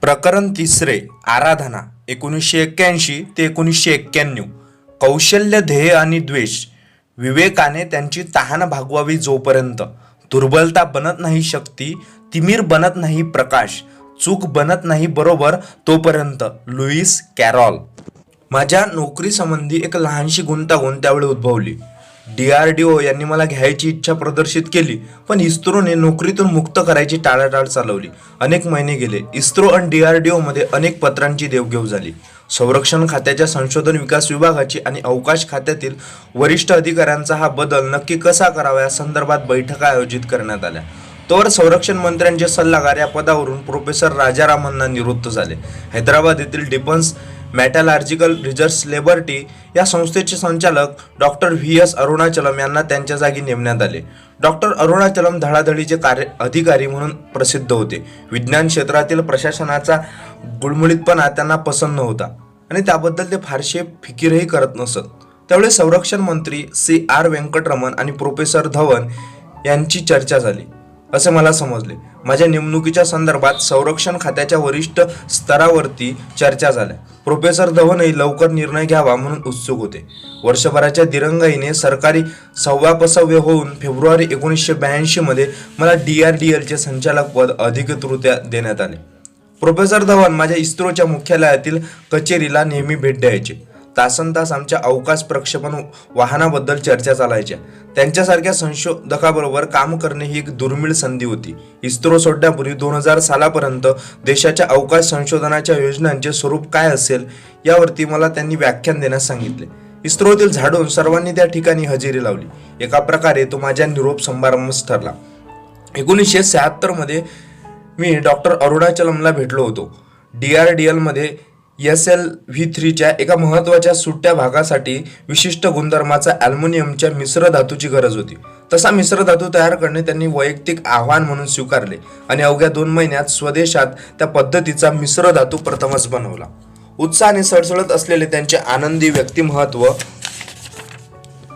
प्रकरण तिसरे आराधना 1981 ते 1991. कौशल्य, ध्येय आणि द्वेष. विवेकाने त्यांची तहान भागवावी जोपर्यंत, दुर्बलता बनत नाही शक्ती, तिमीर बनत नाही प्रकाश, चूक बनत नाही बरोबर तोपर्यंत. Lewis Carroll. माझ्या नोकरीसंबंधी एक लहानशी गुंतागुंत त्यावेळी उद्भवली. DRDO यांनी मला घ्यायची इच्छा प्रदर्शित केली, पण इस्रोने नोकरीतून मुक्त करायची टाळाटाळ चालवली. अनेक महिने गेले. इस्रो आणि DRDO मध्ये अनेक पत्रांची देवघेव झाली. संरक्षण खात्याच्या संशोधन विकास विभागाची आणि अवकाश खात्यातील वरिष्ठ अधिकाऱ्यांचा हा बदल नक्की कसा करावा या संदर्भात बैठका आयोजित करण्यात आल्या. तोवर संरक्षण मंत्र्यांचे सल्लागार या पदावरून प्रोफेसर राजारामन्ना निवृत्त झाले. हैदराबाद येथील डिफेन्स मेटलर्जिकल रिसर्च लॅबोरेटरी या संस्थेचे संचालक डॉक्टर VS अरुणाचलम यांना त्यांच्या जागी नेमण्यात आले. डॉक्टर अरुणाचलम धडाधडीचे अधिकारी म्हणून प्रसिद्ध होते. विज्ञान क्षेत्रातील प्रशासनाचा गुळमुळीतपणा त्यांना पसंत नव्हता आणि त्याबद्दल ते फारसे फिकीरही करत नसत. त्यावेळी संरक्षण मंत्री CR वेंकटरमण आणि प्रोफेसर धवन यांची चर्चा झाली असे मला समजले. माझ्या नेमणुकीच्या संदर्भात संरक्षण खात्याच्या वरिष्ठ स्तरावरती चर्चा झाल्या. प्रोफेसर धवनही लवकर निर्णय घ्यावा म्हणून उत्सुक होते. वर्षभराच्या दिरंगाईने सरकारी सव्वापसव्य होऊन फेब्रुवारी 1982 मध्ये मला DRDLचे संचालक पद अधिकृतरित्या देण्यात आले. प्रोफेसर धवन माझ्या इस्रोच्या मुख्यालयातील कचेरीला नेहमी भेट द्यायचे. तासनतास आमच्या अवकाश प्रक्षेपण वाहनाबद्दल चर्चा चालायच्या. त्यांच्यासारख्या संशोधकाबरोबर काम करणे ही एक दुर्मिळ संधी होती. इस्रो सोडण्यापूर्वी 2000 सालापर्यंत देशाच्या अवकाश संशोधनाच्या योजनांचे स्वरूप काय असेल यावरती मला त्यांनी व्याख्यान देण्यास सांगितले. इस्रोतील झाडून सर्वांनी त्या ठिकाणी हजेरी लावली. एका प्रकारे तो माझ्या निरोप समारंभच ठरला. 1976 मध्ये मी डॉक्टर अरुणाचलमला भेटलो होतो. DRDL मध्ये SLV3च्या एका महत्त्वाच्या सुट्ट्या भागासाठी विशिष्ट गुणधर्माचा ॲल्युमिनियमच्या मिश्र धातूची गरज होती. तसा मिश्र धातू तयार करणे त्यांनी वैयक्तिक आव्हान म्हणून स्वीकारले आणि अवघ्या 2 महिन्यात स्वदेशात त्या पद्धतीचा मिश्र धातू प्रथमच बनवला. उत्साहाने सळसळत असलेले त्यांचे आनंदी व्यक्तिमत्व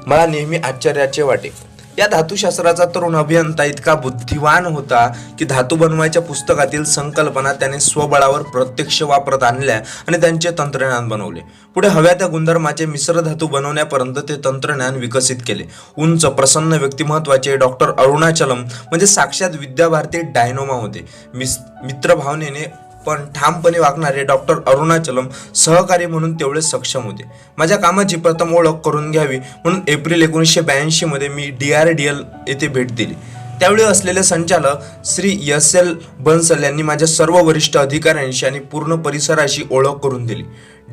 मला नेहमी आश्चर्याचे वाटे. या धातुशास्त्राचा तरुण अभियंता इतका बुद्धिवान होता की धातू बनवायच्या पुस्तकातील संकल्पना त्याने स्वबळावर प्रत्यक्ष वापरत आणल्या आणि त्यांचे तंत्रज्ञान बनवले. पुढे हव्या त्या गुणधर्माचे मिश्र धातू बनवण्यापर्यंत ते तंत्रज्ञान विकसित केले. उंच प्रसन्न व्यक्तिमत्वाचे डॉक्टर अरुणाचलम म्हणजे साक्षात विद्याभारती डायनोमा होते. मित्रभावनेने पण ठामपणे वागणारे डॉक्टर अरुणाचलम सहकारी म्हणून तेवढे सक्षम होते. माझ्या कामाची प्रथम ओळख करून घ्यावी म्हणून एप्रिल 1982 मध्ये मी DRDL येथे भेट दिली. त्यावेळी असलेले संचालक श्री SL बन्सल यांनी माझ्या सर्व वरिष्ठ अधिकाऱ्यांशी आणि पूर्ण परिसराशी ओळख करून दिली.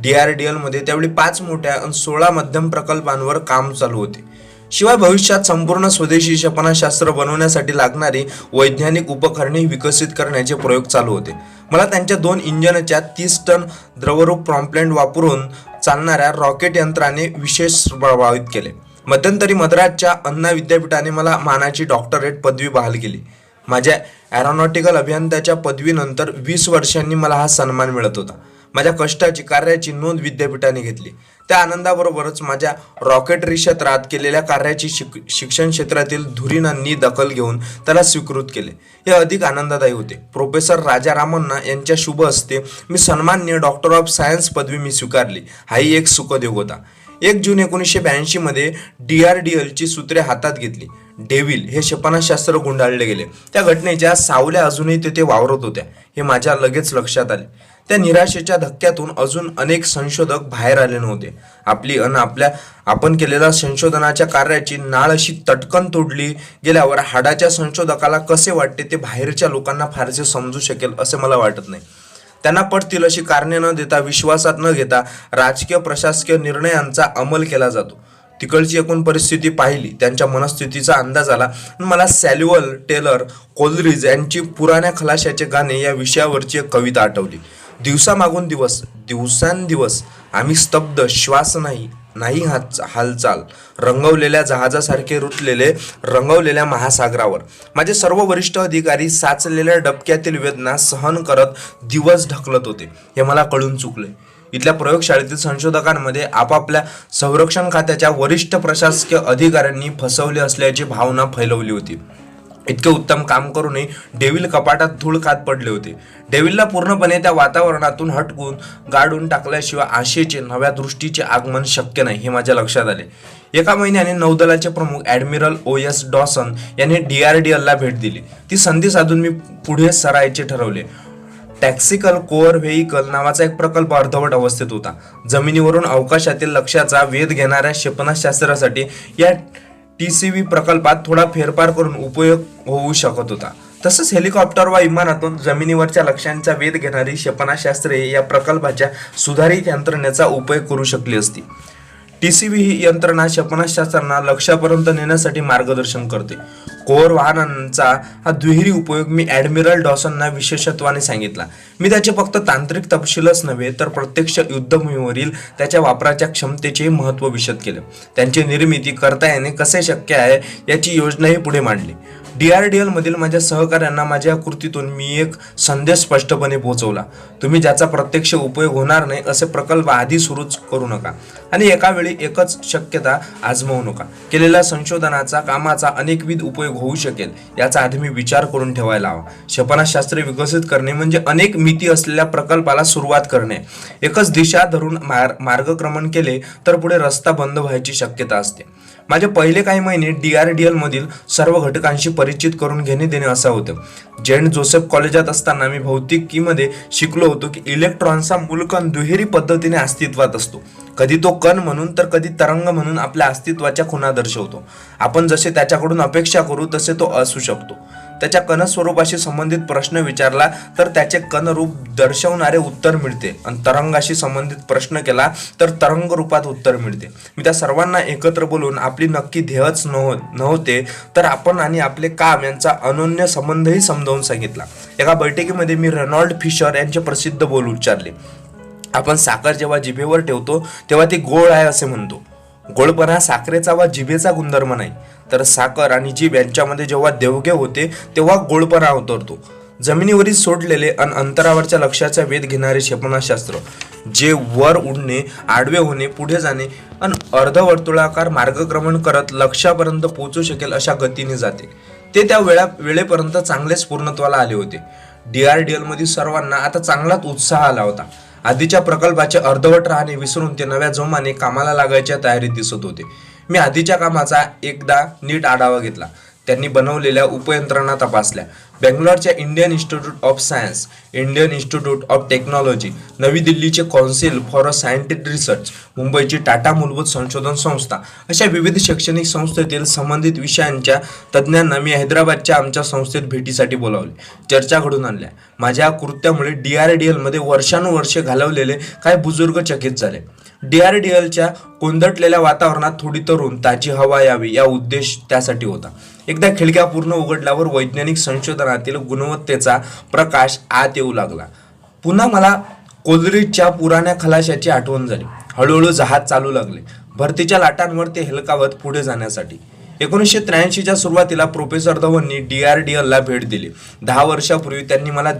DRDL मध्ये त्यावेळी 5 मोठ्या आणि 16 मध्यम प्रकल्पांवर काम चालू होते. शिवाय भविष्यात संपूर्ण स्वदेशी क्षेपणास्त्र बनवण्यासाठी लागणारी वैज्ञानिक उपकरणे विकसित करण्याचे प्रयोग चालू होते. मला त्यांच्या 2 इंजिनच्या 30 टन द्रवरूप प्रॉम्प्लेंट वापरून चालणाऱ्या रॉकेट यंत्राने विशेष प्रभावित केले. मध्यंतरी मद्रासच्या अन्ना विद्यापीठाने मला मानाची डॉक्टरेट पदवी बहाल केली. माझ्या एरोनॉटिकल अभियंत्याच्या पदवीनंतर 20 वर्षांनी मला हा सन्मान मिळत होता. माझ्या कष्टाची कार्याची नोंद विद्यापीठाने घेतली. त्या आनंदाबरोबरच माझ्या रॉकेटरी क्षेत्रात केलेल्या कार्याची शिक्षण क्षेत्रातील धुरीणांनी दखल घेऊन त्याला स्वीकृत केले. हे अधिक आनंददायी होते. प्रोफेसर राजारामन्ना यांच्या शुभ हस्ते मी सन्माननीय डॉक्टर ऑफ सायन्स पदवी मी स्वीकारली. हाही एक सुखदेव होता. 1 जून 1982 मध्ये DRDLची सूत्रे हातात घेतली. डेव्हिल हे क्षेपणास्त्र गुंडाळले गेले. त्या घटनेच्या सावल्या अजूनही तेथे वावरत होत्या हे माझ्या लगेच लक्षात आले. त्या निराशेच्या धक्क्यातून अजून अनेक संशोधक बाहेर आले नव्हते. आपण केलेल्या संशोधनाच्या कार्याची नाळ अशी तटकन तोडली गेल्यावर हाडाच्या संशोधकाला कसे वाटते ते बाहेरच्या लोकांना फारसे समजू शकेल असे मला वाटत नाही. त्यांना पटतील अशी कारणे न देता, विश्वासात न घेता राजकीय प्रशासकीय निर्णयांचा अंमल केला जातो. तिकडची एकूण परिस्थिती पाहिली, त्यांच्या मनस्थितीचा अंदाज आला आणि मला सॅल्युअल टेलर कोलरिज यांची पुराण्या खलाशाचे गाणे या विषयावरची एक कविता आठवली. दिवसामागून दिवस, दिवसांदिवस आम्ही स्तब्ध, श्वास नाही हालचाल, रंगवलेल्या जहाजासारखे रुतलेले रंगवलेल्या महासागरावर. माझे सर्व वरिष्ठ अधिकारी साचलेल्या डबक्यातील वेदना सहन करत दिवस ढकलत होते हे मला कळून चुकले. इथल्या प्रयोगशाळेतील संशोधकांमध्ये आपापल्या संरक्षण खात्याच्या वरिष्ठ प्रशासकीय अधिकाऱ्यांनी फसवले असल्याची भावना फैलवली होती. इतके उत्तम काम करूनही डेव्हिल कपाटात धूळ खात पडले होते. डेव्हिलला पूर्णपणे त्या वातावरणातून हटकून गाडून टाकल्याशिवाय आशेचे नव्या दृष्टीचे आगमन शक्य नाही हे माझ्या लक्षात आले. एका महिन्याने नौदलाचे प्रमुख ॲडमिरल O.S. डॉसन यांनी DRDLला भेट दिली. ती संधी साधून मी पुढे सरायचे ठरवले. टॅक्सिकल कोअर व्हेइकल नावाचा एक प्रकल्प अर्धवट अवस्थेत होता. जमिनीवरून अवकाशातील लक्ष्याचा वेध घेणाऱ्या क्षेपणास्त्रासाठी या TCV प्रकल्पात थोडा फेरफार करून उपयोग होऊ शकत होता. तसंच हेलिकॉप्टर वा विमानातून जमिनीवरच्या लक्ष्यांचा वेध घेणारी क्षेपणास्त्रे या प्रकल्पाच्या सुधारित यंत्रणेचा उपयोग करू शकली असती. TCV ही यंत्रणा क्षेपणास्त्रांना लक्ष्यापर्यंत नेण्यासाठी मार्गदर्शन करते. कोअर वाहनांचा हा दुहेरी उपयोग मी ॲडमिरल डॉसनना विशेषत्वाने सांगितला. मी त्याचे फक्त तांत्रिक तपशीलच नव्हे तर प्रत्यक्ष युद्धभूमीवरील त्याच्या वापराच्या क्षमतेचे महत्त्व विशद केले. त्यांची निर्मिती करता येणे कसे शक्य आहे याची योजनाही पुढे मांडली. DRDL मधील माझ्या सहकाऱ्यांना माझ्या कृतीतून मी एक संदेश स्पष्टपणे पोहोचवला. तुम्ही ज्याचा प्रत्यक्ष उपयोग होणार नाही असे प्रकल्प आधी सुरूच करू नका आणि एका वेळी एकच शक्यता आजमावू नका. केलेल्या संशोधनाचा कामाचा अनेकविध उपयोग होऊ शकेल याचा आधी मी विचार करून ठेवायला हवा. क्षेपणास्त्रे विकसित करणे म्हणजे अनेक मिती असलेल्या प्रकल्पाला सुरुवात करणे. एकच दिशा धरून मार्गक्रमण केले तर पुढे रस्ता बंद व्हायची शक्यता असते. माझे पहिले काही महिने DRDL मधील सर्व घटकांशी परिचित करून घेणे देणे असं होतं. सेंट जोसेफ कॉलेजात असताना मी भौतिकीमध्ये शिकलो होतो की इलेक्ट्रॉनचा मूलकण दुहेरी पद्धतीने अस्तित्वात असतो. कधी तो कण म्हणून तर कधी तरंग म्हणून आपल्या अस्तित्वाच्या खुणा दर्शवतो. आपण जसे त्याच्याकडून अपेक्षा करू तसे तो असू शकतो. त्याच्या कणस्वरूपाशी संबंधित प्रश्न विचारला तर त्याचे कणरूप दर्शवणारे उत्तर मिळते आणि तरंगाशी संबंधित प्रश्न केला तर तरंग रूपात उत्तर मिळते. मी त्या सर्वांना एकत्र बोलून आपली नक्की ध्येयच नव्हते तर आपण आणि आपले काम यांचा अनन्य संबंधही समजावून सांगितला. एका बैठकीमध्ये मी रेनॉल्ड फिशर यांचे प्रसिद्ध बोल उच्चारले. आपण साखर जेव्हा जिभेवर ठेवतो तेव्हा ती गोड आहे असे म्हणतो. गोडपणा साखरेचा वा जिभेचा गुणधर्म नाही तर साखर आणि जीभ यांच्यामध्ये जेव्हा देवघेव होते तेव्हा गोडपणा उतरतो. जमिनीवरील सोडलेले आणि अंतरावरच्या लक्ष्याचा वेध घेणारे क्षेपणास्त्र जे वर उडणे, आडवे होणे, पुढे जाणे आणि अर्धवर्तुळाकार मार्गक्रमण करत लक्ष्यापर्यंत पोहोचू शकेल अशा गतीने जाते, ते त्या वेळेपर्यंत चांगलेच पूर्णत्वाला आले होते. DRDL मधील सर्वांना आता चांगलाच उत्साह आला होता. आधीच्या प्रकल्पाचे अर्धवट राहणे विसरून ते नव्या जोमाने कामाला लागायच्या तयारीत दिसत होते. मी आधीच्या कामाचा एकदा नीट आढावा घेतला. त्यांनी बनवलेल्या उपयंत्रणा तपासल्या. बेंगलोरच्या Indian Institute of Science, Indian Institute of Technology, नवी दिल्लीचे कौन्सिल फॉर सायंटिफिक रिसर्च, मुंबईची टाटा मूलभूत संशोधन संस्था अशा विविध शैक्षणिक संस्थेतील संबंधित विषयांच्या तज्ज्ञांना मी हैदराबादच्या आमच्या संस्थेत भेटीसाठी बोलावले. चर्चा घडून आणल्या. माझ्या कृत्यामुळे DRDL मध्ये वर्षानुवर्षे घालवलेले काही बुजुर्ग चकित झाले. DRDLच्या कोंदटलेल्या वातावरणात थोडी तरुण ताजी हवा यावी या उद्देश त्यासाठी होता. एकदा खिडक्या पूर्ण उघडल्यावर वैज्ञानिक संशोधनातील गुणवत्तेचा प्रकाश आत येऊ लागला. पुन्हा मला कोलरिजच्या पुराण्या खलाशाची आठवण झाली. हळूहळू जहाज चालू लागले. भरतीच्या लाटांवर ते हेलकावत पुढे जाण्यासाठी. 1983च्या सुरुवातीला प्रोफेसर धवननी DRDLला भेट दिली. 10 वर्षापूर्वी त्यांनी मला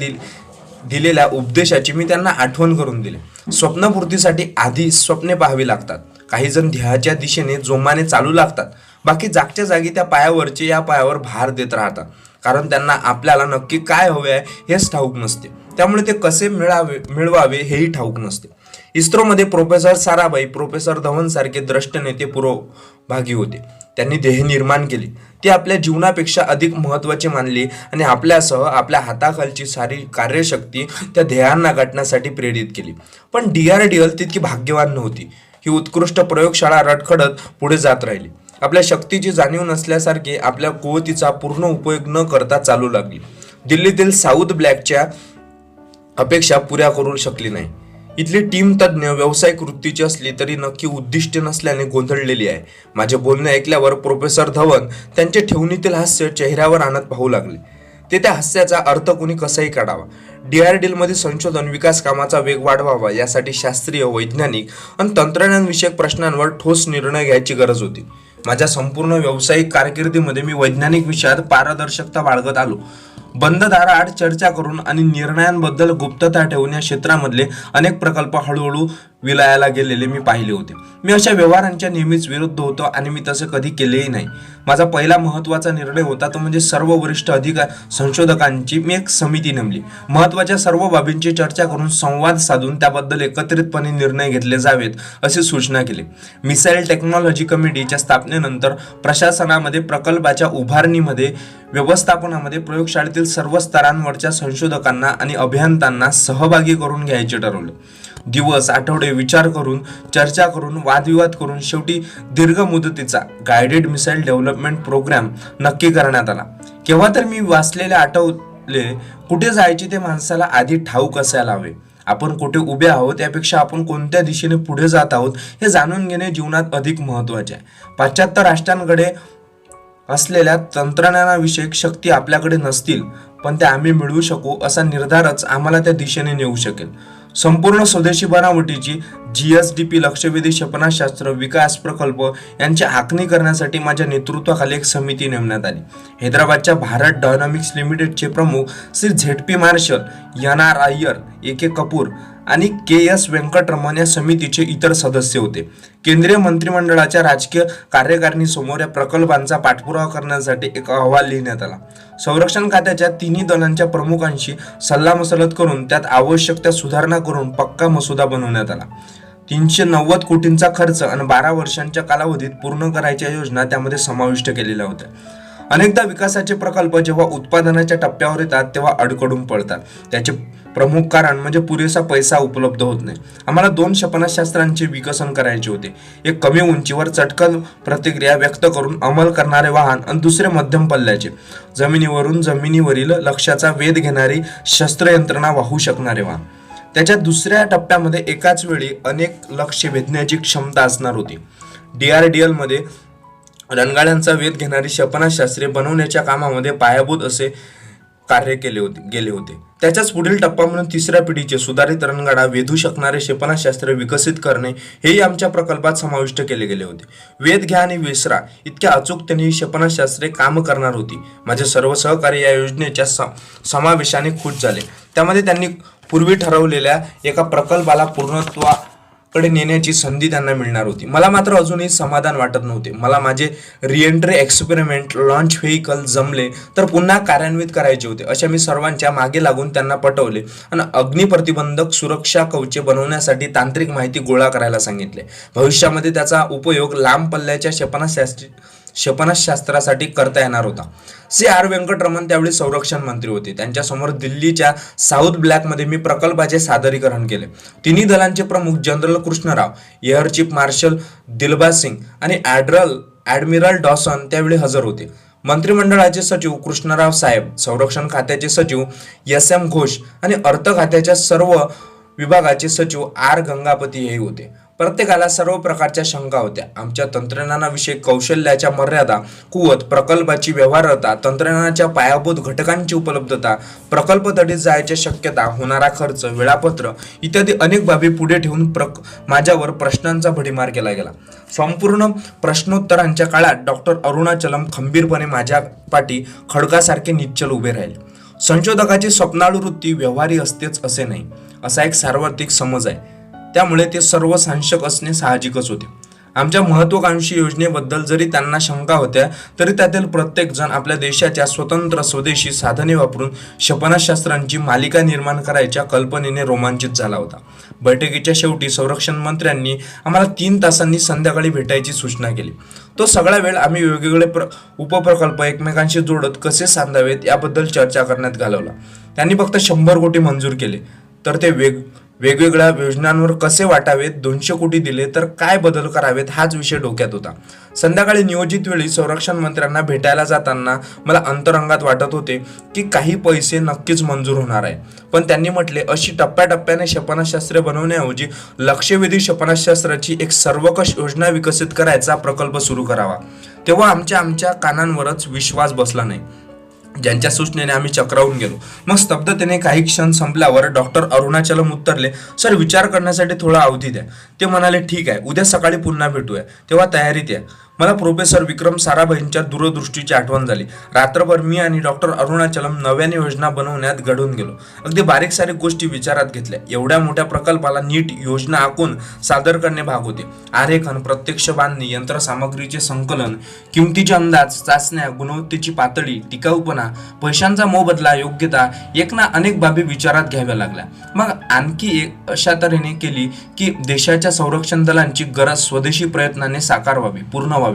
दिलेल्या उपदेशाची मी त्यांना आठवण करून दिली. स्वप्नपूर्तीसाठी आधी स्वप्ने पाहावी लागतात. काही जण ध्येयाच्या दिशेने जोमाने चालू लागतात, बाकी जागच्या जागी त्या पायावरचे या पायावर भार देत राहतात, कारण त्यांना आपल्याला नक्की काय हवे आहे हेच ठाऊक नसते. त्यामुळे ते कसे मिळवावे हेही ठाऊक नसते. इस्रोमध्ये प्रोफेसर साराभाई प्रोफेसर धवन सारखे द्रष्ट नेते पुरोभागी होते. त्यांनी ध्येय निर्माण केली. ती आपल्या जीवनापेक्षा अधिक महत्त्वाची मानली आणि आपल्यासह आपल्या हाताखालची सारी कार्यशक्ती त्या ध्येयांना गाठण्यासाठी प्रेरित केली. पण DRDL तितकी भाग्यवान नव्हती. ही उत्कृष्ट प्रयोगशाळा रडखडत पुढे जात राहिली. आपल्या शक्तीची जाणीव नसल्यासारखे आपल्या कुवतीचा पूर्ण उपयोग न करता चालू लागली. दिल्लीतील साऊथ ब्लॅकच्या अपेक्षा पुऱ्या करू शकली नाही. इथली टीम तज्ज्ञ व्यावसायिक वृत्तीची असली तरी नक्की उद्दिष्ट नसल्याने गोंधळलेली आहे. माझे बोलणे ऐकल्यावर प्रोफेसर धवन त्यांचे ठेवणीतील हास्य चेहऱ्यावर आणत पाहू लागले. ते त्या हास्याचा अर्थ कुणी कसाही काढावा. DRDL मध्ये संशोधन विकास कामाचा वेग वाढवावा यासाठी शास्त्रीय, वैज्ञानिक आणि तंत्रज्ञानविषयक प्रश्नांवर ठोस निर्णय घ्यायची गरज होती. माझ्या संपूर्ण व्यावसायिक कारकिर्दीमध्ये मी वैज्ञानिक विषयात पारदर्शकता बाळगत आलो. बंद दाराआड चर्चा करून आणि निर्णयांबद्दल गुप्तता ठेवून या क्षेत्रामधले अनेक प्रकल्प हळूहळू विलायला गेलेले मी पाहिले होते. मी अशा व्यवहारांच्या नेहमीच विरुद्ध होतो आणि मी तसे कधी केलेही नाही. माझा पहिला महत्त्वाचा निर्णय होता तो म्हणजे सर्व वरिष्ठ संशोधकांची मी एक समिती नेमली. महत्त्वाच्या सर्व बाबींची चर्चा करून संवाद साधून त्याबद्दल एकत्रितपणे निर्णय घेतले जावेत अशी सूचना केली. मिसाईल टेक्नॉलॉजी कमिटीच्या स्थापनेनंतर प्रशासनामध्ये, प्रकल्पाच्या उभारणीमध्ये, व्यवस्थापनामध्ये प्रयोगशाळेतील सर्व स्तरांवरच्या संशोधकांना आणि अभियंत्यांना सहभागी करून घ्यायचे ठरवले. दिवस, आठवडे विचार करून, चर्चा करून, वादविवाद करून शेवटी दीर्घ मुदतीचा गायडेड मिसाईल डेव्हलपमेंट प्रोग्राम नक्की करण्यात आला. केव्हा तर मी वाचलेले आठवले, कुठे जायचे ते माणसाला आधी ठाऊक असायला हवे. आपण कुठे उभे आहोत यापेक्षा आपण कोणत्या दिशेने पुढे जात आहोत हे जाणून घेणे जीवनात अधिक महत्त्वाचे आहे. पाश्चात्य राष्ट्रांकडे असलेल्या तंत्रज्ञानाविषयक शक्ती आपल्याकडे नसतील, पण त्या आम्ही मिळवू शकू असा निर्धारच आम्हाला त्या दिशेने नेऊ शकेल. संपूर्ण स्वदेशी बनावटीची GSDP लक्षवेधी क्षेपणास्त्र विकास प्रकल्प यांची आखणी करण्यासाठी माझ्या नेतृत्वाखाली एक समिती नेमण्यात आली. हैदराबादच्या भारत डायनॉमिक्स लिमिटेडचे प्रमुख Shri ZP Marshall, NR Iyer, AK Kapoor आणि KS वेंकटरमण या समितीचे इतर सदस्य होते. केंद्रीय मंत्रिमंडळाच्या राजकीय कार्यकारिणीसमोर या प्रकल्पांचा पाठपुरावा करण्यासाठी एक अहवाल लिहिण्यात आला. संरक्षण खात्याच्या तिन्ही दलांच्या प्रमुखांशी सल्लामसलत करून त्यात आवश्यक त्या सुधारणा करून पक्का मसुदा बनवण्यात आला. 390 कोटींचा खर्च आणि 12 वर्षांच्या कालावधीत पूर्ण करायच्या योजना त्यामध्ये समाविष्ट केलेल्या होत्या. अनेकदा विकासाचे प्रकल्प जेव्हा उत्पादनाच्या टप्प्यावर येतात तेव्हा अडकडून पडतात. त्याचे प्रमुख कारण म्हणजे पुरेसा पैसा उपलब्ध होत नाही. आम्हाला 2 क्षेपणास्त्रांचे विकसन करायचे होते. एक कमी उंचीवर चटकन प्रतिक्रिया व्यक्त करून अंमल करणारे वाहन आणि दुसरे मध्यम पल्ल्याचे जमिनीवरून जमिनीवरील लक्ष्याचा वेध घेणारी शस्त्रयंत्रणा वाहू शकणारे वाहन. त्याच्या दुसऱ्या टप्प्यामध्ये एकाच वेळी अनेक लक्ष्य वेधण्याची क्षमता असणार होती. DRDL मध्ये रणगाड्यांचा वेध घेणारी क्षेपणास्त्रे बनवण्याच्या कामामध्ये पायाभूत असे कार्य गेले होते. त्याच्याच पुढील टप्पा म्हणून 3ऱ्या पिढीचे सुधारित रणगाडा वेधू शकणारे क्षेपणास्त्र विकसित करणे हेही आमच्या प्रकल्पात समाविष्ट केले गेले होते. वेध घ्या आणि विसरा इतक्या अचूकतेने ही क्षेपणास्त्रे काम करणार होती. माझे सर्व सहकारी या योजनेच्या समावेशाने खुश झाले. त्यामध्ये त्यांनी पूर्वी ठरवलेल्या एका प्रकल्पाला पूर्णत्वाकडे नेण्याची संधी त्यांना मिळणार होती. मला मात्र अजूनही समाधान वाटत नव्हते. मला माझे रिएंट्री एक्सपेरिमेंट लॉन्च व्हेइकल जमले तर पुन्हा कार्यान्वित करायचे होते. अशा मी सर्वांच्या मागे लागून त्यांना पटवले आणि अग्निप्रतिबंधक सुरक्षा कवचे बनवण्यासाठी तांत्रिक माहिती गोळा करायला सांगितले. भविष्यामध्ये त्याचा उपयोग लांब पल्ल्याच्या क्षेपणास्त्रासाठी करता येणार होता. CR वेंकटरमण त्यावेळी संरक्षण मंत्री होते. त्यांच्यासमोर दिल्लीच्या साऊथ ब्लॅकमध्ये मी प्रकल्पाचे सादरीकरण केले. तिन्ही दलांचे प्रमुख general Krishnarao, air chief marshal Dilbagh Singh आणि ॲडमिरल डॉसन त्यावेळी हजर होते. मंत्रिमंडळाचे सचिव कृष्णराव साहेब, संरक्षण खात्याचे सचिव SM घोष आणि अर्थ खात्याच्या सर्व विभागाचे सचिव R गंगापती हेही होते. प्रत्येकाला सर्व प्रकारच्या शंका होत्या. आमच्या तंत्रज्ञानाविषयी कौशल्याच्या मर्यादा, कुवत, प्रकल्पाची व्यवहार्यता, तंत्रज्ञानाच्या पायाभूत घटकांची उपलब्धता, प्रकल्प तडीत जायच्या शक्यता, होणारा खर्च, वेळापत्र इत्यादी अनेक बाबी पुढे ठेवून माझ्यावर प्रश्नांचा भडीमार केला गेला. संपूर्ण प्रश्नोत्तरांच्या काळात डॉक्टर अरुणाचलम खंबीरपणे माझ्या पाठी खडकासारखे निश्चल उभे राहिले. संशोधकाची स्वप्नाळू वृत्ती व्यवहारी असतेच असे नाही, असा एक सार्वत्रिक समज आहे. त्यामुळे ते सर्वसांशक असणे साहजिकच होते. आमच्या महत्वाकांक्षी योजनेबद्दल जरी त्यांना शंका होत्या तरी त्यातील प्रत्येक जण आपल्या देशाच्या स्वतंत्र स्वदेशी साधने वापरून क्षेपणास्त्रांची मालिका निर्माण करायच्या कल्पनेने रोमांचित झाला होता. बैठकीच्या शेवटी संरक्षण मंत्र्यांनी आम्हाला 3 तासांनी संध्याकाळी भेटायची सूचना केली. तो सगळा वेळ आम्ही वेगवेगळे उपप्रकल्प एकमेकांशी जोडत कसे सांधावेत याबद्दल चर्चा करण्यात घालवला. त्यांनी फक्त 100 कोटी मंजूर केले तर ते वेगवेगळ्या योजनांवर कसे वाटावेत, 200 कोटी दिले तर काय बदल करावेत हाच विषय डोक्यात होता. संध्याकाळी नियोजित वेळी संरक्षण मंत्र्यांना भेटायला जाताना मला अंतरंगात वाटत होते की काही पैसे नक्कीच मंजूर होणार आहे. पण त्यांनी म्हटले, अशी टप्प्याटप्प्याने क्षेपणास्त्रे बनवण्याऐवजी लक्ष्यवेधी क्षेपणास्त्राची एक सर्वकष योजना विकसित करायचा प्रकल्प सुरू करावा. तेव्हा आमच्या कानांवरच विश्वास बसला नाही. ज्यांच्या सूचनेने आम्ही चक्रावून गेलो. मग स्तब्धतेने काही क्षण संपल्यावर डॉक्टर अरुणाचलम उत्तरले, सर विचार करण्यासाठी थोडा अवधी द्या. ते म्हणाले, ठीक आहे, उद्या सकाळी पुन्हा भेटूया, तेव्हा तयारीत या. मला प्रोफेसर विक्रम साराभाईंच्या दूरदृष्टीची आठवण झाली. रात्रभर मी आणि डॉक्टर अरुणाचलम नव्याने योजना बनवण्यात घडून गेलो. अगदी बारीक सारीक गोष्टी विचारात घेतल्या. एवढ्या मोठ्या प्रकल्पाला नीट योजना आखून सादर करणे भाग होते. आरेखन, प्रत्यक्ष बांधणी, यंत्रसामग्रीचे संकलन, किमतीचे अंदाज, चाचण्या, गुणवत्तेची पातळी, टिकाऊपणा, पैशांचा मोबदला, योग्यता, एक ना अनेक बाबी विचारात घ्याव्या लागल्या. मग आणखी एक अशा तऱ्हेने केली की देशाच्या संरक्षण दलांची गरज स्वदेशी प्रयत्नाने साकार व्हावी, पूर्ण व्हावी.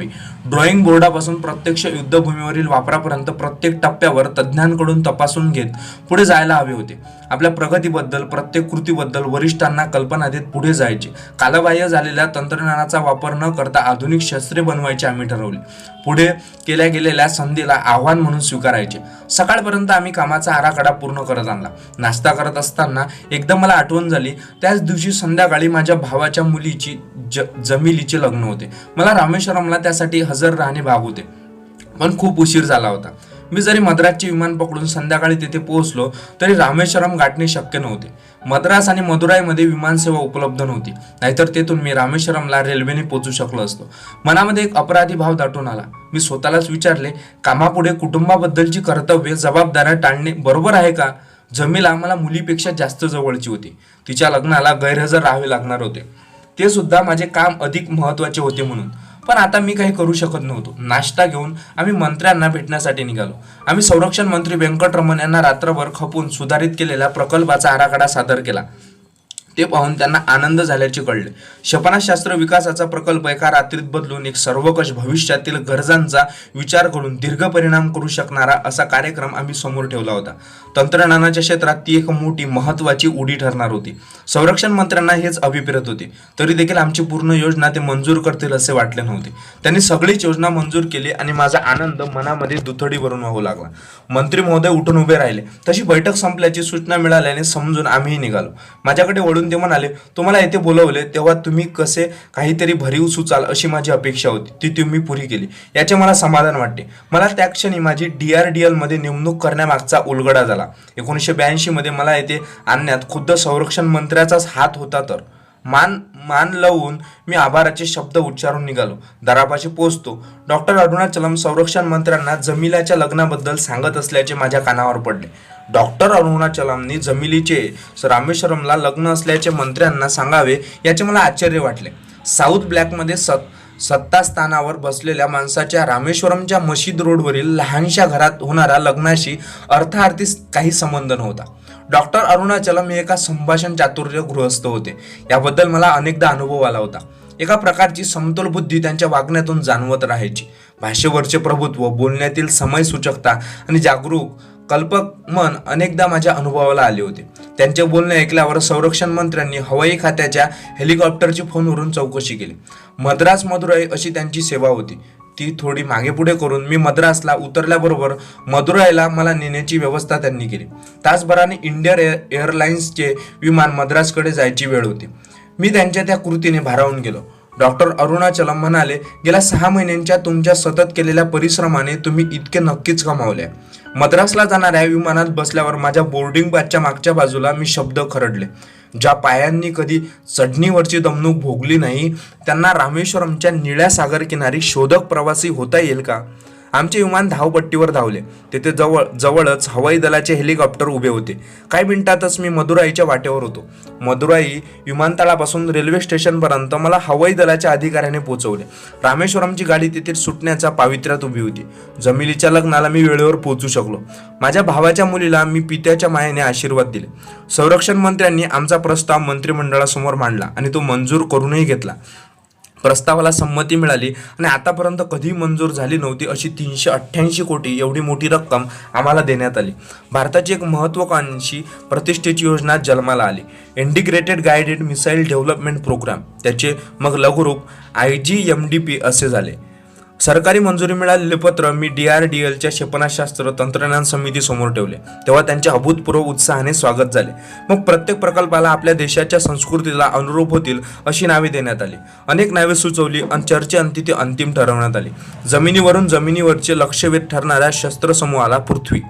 ड्रॉइंग बोर्डापासून प्रत्यक्ष युद्धभूमीवरील वापरापर्यंत प्रत्येक टप्प्यावर तज्ज्ञांकडून तपासून घेत पुढे जायला हवे होते. आपल्या प्रगतीबद्दल, प्रत्येक कृतीबद्दल वरिष्ठांना कल्पना देत पुढे जायचे. कालबाह्य झालेल्या तंत्रज्ञानाचा वापर न करता आधुनिक शस्त्रे बनवायचे आम्ही ठरवले. पुढे केल्या गेलेल्या संधीला आव्हान म्हणून स्वीकारायचे. सकाळपर्यंत आम्ही कामाचा आराखडा पूर्ण करत आणला. नाश्ता करत असताना एकदम मला आठवण झाली. त्याच दिवशी संध्याकाळी माझ्या भावाच्या मुलीची जमिलीचे लग्न होते. मला रामेश्वरमला त्यासाठी हजर राहणे भाग होते, पण खूप उशीर झाला होता. मी जरी मद्रासचे विमान पकडून संध्याकाळी तिथे पोहोचलो तरी रामेश्वरम गाठणे शक्य नव्हते. मद्रास आणि मदुराईमध्ये विमानसेवा उपलब्ध नव्हती, नाहीतर तेथून मी रामेश्वरमला रेल्वेने पोहोचू शकलो असतो. मनामध्ये एक अपराधी भाव दाटून आला. मी स्वतःलाच विचारले, कामापुढे कुटुंबाबद्दलची कर्तव्य, जबाबदाऱ्या टाळणे बरोबर आहे का? जमीला मला मुलीपेक्षा जास्त जवळची होती. तिच्या लग्नाला गैरहजर राहावे लागणार होते, ते सुद्धा माझे काम अधिक महत्त्वाचे होते म्हणून. पण आता मी काही करू शकत नव्हतो. नाश्ता घेऊन आम्ही मंत्र्यांना भेटण्यासाठी निघालो. आम्ही संरक्षण मंत्री व्यंकटरमण यांना रात्रभर खपून सुधारित केलेल्या प्रकल्पाचा आराखडा सादर केला. ते पाहून त्यांना आनंद झाल्याचे कळले. क्षेपणास्त्र विकासाचा प्रकल्प एका रात्रीत बदलून एक सर्वकष भविष्यातील गरजांचा विचार करून दीर्घ परिणाम करू शकणारा असा कार्यक्रम आम्ही समोर ठेवला होता. तंत्रज्ञानाच्या क्षेत्रात ती एक मोठी महत्त्वाची उडी ठरणार होती. संरक्षण मंत्र्यांना हेच अभिप्रेत होते. तरी देखील आमची पूर्ण योजना ते मंजूर करतील असे वाटले नव्हते. त्यांनी सगळीच योजना मंजूर केली आणि माझा आनंद मनामध्ये दुथडी भरून वाहू लागला. मंत्री महोदय उठून उभे राहिले. तशी बैठक संपल्याची सूचना मिळाल्याने समजून आम्हीही निघालो. माझ्याकडे वळून ते म्हणाले, तुम्हाला येथे बोलवले तेव्हा तुम्ही कसे काहीतरी भरीव सुचाल अशी माझी अपेक्षा होती. ती तुम्ही पुरी केली, याचे मला समाधान वाटते. मला त्या क्षणी माझी DRDL मध्ये नेमणूक करण्यामागचा उलगडा झाला. 1982 मध्ये मला येथे आणण्यात खुद्द संरक्षण मंत्र्याचाच हात होता. तर मान लावून मी आभाराचे शब्द उच्चारून निघालो. दारापाशी पोहोचतो. डॉक्टर अरुणाचलम संरक्षण मंत्र्यांना जमिलाच्या लग्नाबद्दल सांगत असल्याचे माझ्या कानावर पडले. डॉक्टर अरुणाचलमनी जमिलीचे रामेश्वरमला लग्न असल्याचे मंत्र्यांना सांगावे याचे मला आश्चर्य वाटले. साऊथ ब्लॅकमध्ये सत्तास्थानावर बसलेल्या माणसाच्या रामेश्वरमच्या मशीद रोडवरील लहानशा घरात होणाऱ्या लग्नाशी अर्थार्थी काही संबंध नव्हता. डॉक्टर अरुणाचलम हे एका संभाषण चातुर्य गृहस्थ होते, याबद्दल मला अनेकदा अनुभव आला होता. एका प्रकारची समतोल बुद्धी त्यांच्या वागण्यातून जाणवत राहायची. भाषेवरचे प्रभुत्व, बोलण्यातील समयसूचकता आणि जागरूक कल्पक मन अनेकदा माझ्या अनुभवाला आले होते. त्यांचे बोलणे ऐकल्यावर संरक्षण मंत्र्यांनी हवाई खात्याच्या हेलिकॉप्टरची फोनवरून चौकशी केली. मद्रास मदुराई अशी त्यांची सेवा होती. ती थोडी मागे पुढे करून मी मद्रासला उतरल्याबरोबर मदुराईला मला नेण्याची व्यवस्था त्यांनी केली. तासभराने इंडियन एअरलाइन्सचे विमान मद्रासकडे जायची वेळ होती. मी त्यांच्या त्या कृतीने भारावून गेलो. डॉक्टर अरुणाचलम म्हणाले, गेल्या 6 महिन्यांच्या तुमच्या सतत केलेल्या परिश्रमाने तुम्ही इतके नक्कीच कमावले. मद्रासला जाणाऱ्या विमानात बसल्यावर माझ्या बोर्डिंग पासच्या मागच्या बाजूला मी शब्द खरडले. ज्या पायांनी कधी चढणीवरची दमणूक भोगली नाही त्यांना रामेश्वरमच्या निळ्या सागर किनारी शोधक प्रवासी होता येईल का? आमचे विमान धावपट्टीवर धावले. तेथे जवळच हवाई दलाचे हेलिकॉप्टर उभे होते. काही मिनिटातच मी मदुराईच्या वाटेवर होतो. मदुराई विमानतळापासून रेल्वे स्टेशनपर्यंत मला हवाई दलाच्या अधिकाऱ्याने पोहोचवले. रामेश्वरमची गाडी तिथे सुटण्याच्या पावित्र्यात उभी होती. जमिलीच्या लग्नाला मी वेळेवर पोहोचू शकलो. माझ्या भावाच्या मुलीला मी पित्याच्या मायेने आशीर्वाद दिले. संरक्षण मंत्र्यांनी आमचा प्रस्ताव मंत्रिमंडळासमोर मांडला आणि तो मंजूर करूनही घेतला. प्रस्तावाला संमती मिळाली आणि आतापर्यंत कधी मंजूर झाली नव्हती अशी 388 कोटी एवढी मोठी रक्कम आम्हाला देण्यात आली. भारताची एक महत्त्वाकांक्षी प्रतिष्ठेची योजना जन्माला आली, integrated guided missile development programme. त्याचे मग लघुरूप IGMDP असे झाले. सरकारी मंजुरी मिळालेले पत्र मी DRDLच्या क्षेपणास्त्र तंत्रज्ञान समिती समोर ठेवले. तेव्हा त्यांच्या अभूतपूर्व उत्साहाने स्वागत झाले. मग प्रत्येक प्रकल्पाला आपल्या देशाच्या संस्कृतीला अनुरूप होतील अशी नावे देण्यात आली. अनेक नावे सुचवली आणि चर्चेअंती ती अंतिम ठरवण्यात आली. जमिनीवरून जमिनीवरचे लक्ष्यवेध ठरणाऱ्या शस्त्रसमूहाला पृथ्वी,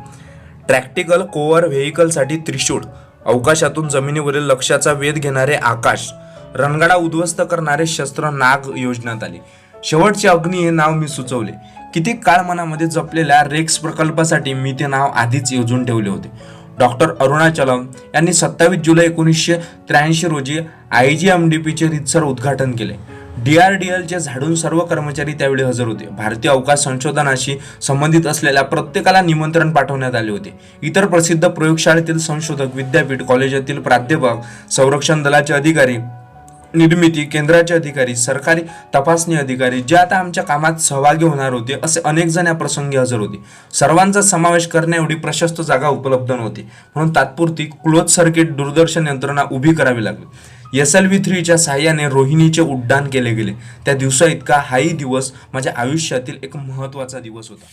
ट्रॅक्टिकल कोअर व्हेकलसाठी त्रिशूळ, अवकाशातून जमिनीवरील लक्ष्याचा वेध घेणारे आकाश, रणगाडा उद्ध्वस्त करणारे शस्त्र नाग योजण्यात आली. शेवटचे अग्नी हे नाव मी सुचवले. किती काळ मनामध्ये जपलेल्या रेक्स प्रकल्पासाठी मी ते नाव आधीच योजून ठेवले होते. डॉक्टर अरुणाचलम यांनी 27 जुलै 1983 रोजी IGMDPचे रीतसर उद्घाटन केले. DRDLचे झाडून सर्व कर्मचारी त्यावेळी हजर होते. भारतीय अवकाश संशोधनाशी संबंधित असलेल्या प्रत्येकाला निमंत्रण पाठवण्यात आले होते. इतर प्रसिद्ध प्रयोगशाळेतील संशोधक, विद्यापीठ, कॉलेजातील प्राध्यापक, संरक्षण दलाचे अधिकारी, निर्मिती केंद्राचे अधिकारी, सरकारी तपासणी अधिकारी, जे आता आमच्या कामात सहभागी होणार होते, असे अनेक जण या प्रसंगी हजर होते. सर्वांचा समावेश करण्या एवढी प्रशस्त जागा उपलब्ध नव्हती, म्हणून तात्पुरती क्लोज सर्किट दूरदर्शन यंत्रणा उभी करावी लागली. SLV-3च्या साहाय्याने रोहिणीचे उड्डाण केले गेले. त्या दिवसा इतका हाही दिवस माझ्या आयुष्यातील एक महत्त्वाचा दिवस होता.